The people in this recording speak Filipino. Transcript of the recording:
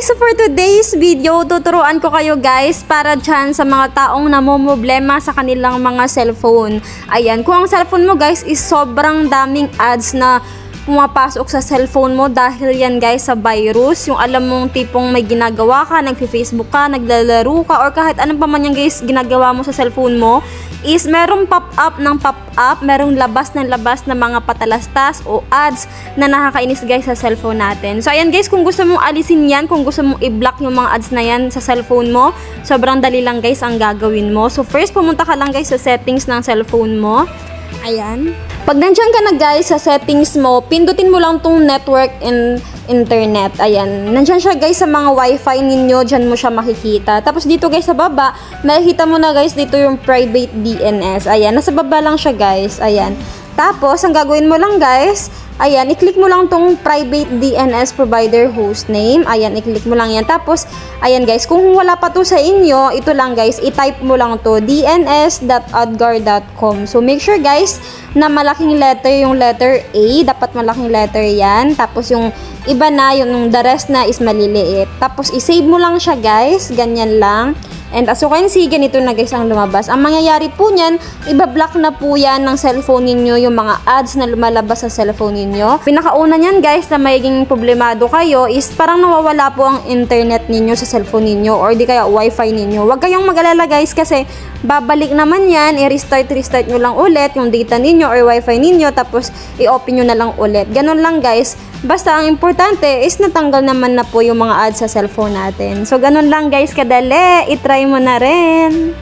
So for today's video, tuturuan ko kayo guys para dyan sa mga taong namomroblema sa kanilang mga cellphone. Ayan, kung ang cellphone mo guys is sobrang daming ads na pumapasok sa cellphone mo dahil yan guys sa virus, yung alam mong tipong may ginagawa ka, nagfi-Facebook ka, naglalaro ka, or kahit anong pa man yan guys ginagawa mo sa cellphone mo, is merong pop-up ng pop-up, merong labas ng mga patalastas o ads na nakakainis guys sa cellphone natin. So ayan guys, kung gusto mong alisin yan, kung gusto mong i-block yung mga ads na yan sa cellphone mo, sobrang dali lang guys ang gagawin mo. So first, pumunta ka lang guys sa settings ng cellphone mo. Ayan. Pag nandiyan ka na guys sa settings mo, pindutin mo lang tong network and internet. Ayan. Nandiyan siya guys sa mga wifi ninyo. Diyan mo siya makikita. Tapos dito guys sa baba, makikita mo na guys dito yung private DNS. Ayan. Nasa baba lang siya guys. Ayan. Tapos, ang gagawin mo lang guys, ayan, i-click mo lang tong private DNS provider hostname. Ayan, i-click mo lang yan. Tapos, ayan guys, kung wala pa to sa inyo, ito lang guys, i-type mo lang to, dns.adgar.com. So, make sure guys, na malaking letter yung letter A. Dapat malaking letter yan. Tapos, yung iba na, yung the rest na is maliliit. Tapos, i-save mo lang siya guys. Ganyan lang. And as you can see, ganito na guys ang lumabas. Ang mangyayari po niyan, ibablock na po yan ng cellphone ninyo yung mga ads na lumalabas sa cellphone ninyo. Pinakauna niyan guys na magiging problemado kayo is parang nawawala po ang internet ninyo sa cellphone ninyo or di kaya wifi ninyo. Huwag kayong mag-alala guys kasi babalik naman yan, i-restart nyo lang ulit yung data ninyo or wifi ninyo tapos i-open nyo na lang ulit. Ganun lang guys. Basta ang importante is natanggal naman na po yung mga ads sa cellphone natin. So ganun lang guys kadali. I-try mo na rin.